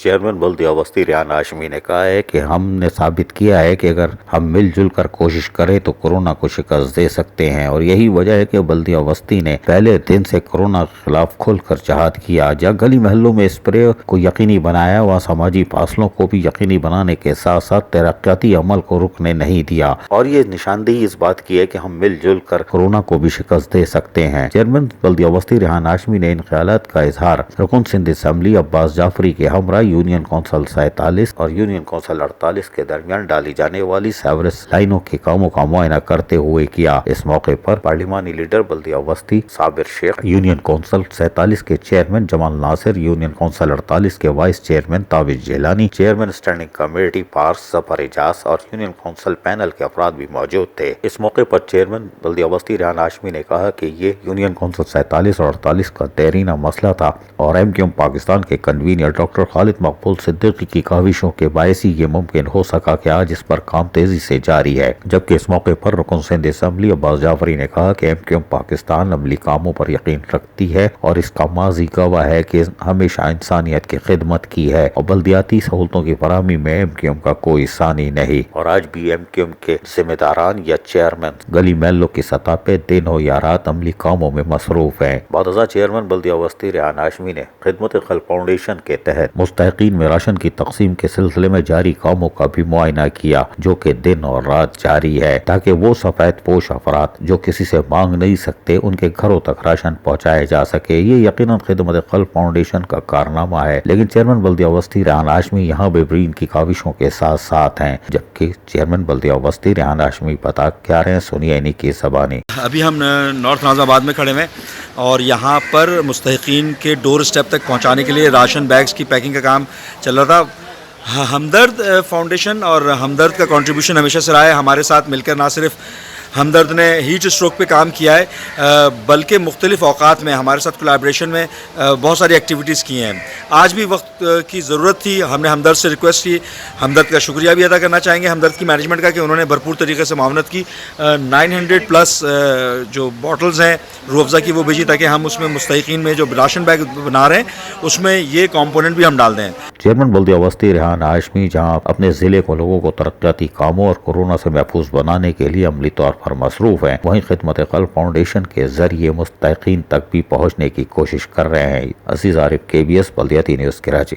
Chairman بلدیہ وسطی ریحان ہاشمی نے کہا ہے کہ ہم نے ثابت کیا ہے کہ اگر ہم مل جل کر کوشش کریں تو کورونا کو شکست دے سکتے ہیں، اور یہی وجہ ہے کہ بلدیہ وسطی نے پہلے دن سے کورونا کے خلاف کھل کر جہاد کیا، جہاں گلی محلوں میں اسپرے کو یقینی بنایا، وہاں سماجی فاصلوں کو بھی یقینی بنانے کے ساتھ ساتھ ترقیاتی عمل کو رکنے نہیں دیا، اور یہ نشاندہی اس بات کی ہے کہ ہم مل جل کر کورونا کو بھی شکست دے سکتے ہیں۔ چیئرمین بلدیہ وسطی ریحان ہاشمی نے ان خیالات کا اظہار رکن سندھ اسمبلی عباس جعفری کے ہمراہ یونین کونسل 47 اور یونین کونسل 48 کے درمیان ڈالی جانے والی سیوریج لائنوں کے کاموں کا معائنہ کرتے ہوئے کیا۔ اس موقع پر پارلیمانی لیڈر بلدیہ وسطی صابر شیخ، یونین کونسل 47 کے chairman Jamal Nasir, union council 48 کے vice chairman Taveez Jilani, chairman standing committee Paras Zafar Ijaz اور یونین کونسل پینل کے افراد بھی موجود تھے۔ اس موقع پر چیئرمین بلدیہ وسطی ریحان ہاشمی نے کہا کہ یہ یونین کونسل 47 اور 48 کا دیرینہ مسئلہ تھا، اور MQM پاکستان کے کنوینر ڈاکٹر خالد مقبول صدیقی کی کاوشوں کے باعث ہی یہ ممکن ہو سکا کہ آج اس پر کام تیزی سے جاری ہے۔ جبکہ اس موقع پر رکن سندھ اسمبلی عباس جعفری نے کہا کہ MQM پاکستان عملی کاموں پر یقین رکھتی ہے اور اس کا ماضی گواہ ہے کہ ہمیشہ انسانیت کی خدمت کی ہے، اور بلدیاتی سہولتوں کی فراہمی میں MQM کا کوئی ثانی نہیں، اور آج بھی MQM کے ذمہ داران یا چیئرمین گلی محلوں کی سطح پہ دن ہو یا رات عملی کاموں میں مصروف ہیں۔ بعد ازاں چیئرمین بلدیہ وسطی ریحان ہاشمی نے خدمت خلق فاؤنڈیشن کے تحت مستحقین میں راشن کی تقسیم کے سلسلے میں جاری کاموں کا بھی معائنہ کیا، جو کہ دن اور رات جاری ہے، تاکہ وہ سفید پوش افراد جو کسی سے مانگ نہیں سکتے ان کے گھروں تک راشن پہنچایا جا سکے۔ یہ یقیناً خدمت خلق فاؤنڈیشن کا کارنامہ ہے، لیکن چیئرمین بلدیہ وسطی ریحان ہاشمی یہاں بھی کی کاوشوں کے ساتھ ساتھ ہیں۔ جبکہ چیئرمین بلدیہ وسطی ریحان ہاشمی بتا کیا رہے ہیں، سنیے انہی کی زبانی۔ ابھی ہم نارتھ نازم آباد میں کھڑے ہیں اور یہاں پر مستحقین کے ڈور اسٹیپ تک پہنچانے کے لیے راشن بیگز کی پیکنگ کا کام چل رہا تھا۔ ہمدرد فاؤنڈیشن اور ہمدرد کا کنٹریبیوشن ہمیشہ سے رہا ہے، ہمارے ساتھ مل کر نہ صرف ہمدرد نے ہیٹ اسٹروک پہ کام کیا ہے بلکہ مختلف اوقات میں ہمارے ساتھ کولیبریشن میں بہت ساری ایکٹیویٹیز کی ہیں۔ آج بھی وقت کی ضرورت تھی، ہم نے ہمدرد سے ریکویسٹ کی، ہمدرد کا شکریہ بھی ادا کرنا چاہیں گے ہمدرد کی مینجمنٹ کا کہ انہوں نے بھرپور طریقے سے معاونت کی۔ 900+ جو باٹلز ہیں روح افزا کی وہ بھیجی تاکہ ہم اس میں مستحقین میں جو راشن بیگ بنا رہے ہیں اس میں یہ کمپوننٹ بھی ہم ڈال دیں۔ چیئرمین بلدیہ وسطی ریحان ہاشمی جہاں اپنے ضلع کو لوگوں کو ترقیاتی کاموں اور کورونا سے محفوظ بنانے کے لیے عملی طور پر مصروف ہیں، وہیں خدمت خلق فاؤنڈیشن کے ذریعے مستحقین تک بھی پہنچنے کی کوشش کر رہے ہیں۔ عزیز عارف، KBS بلدیاتی نیوز کراچی۔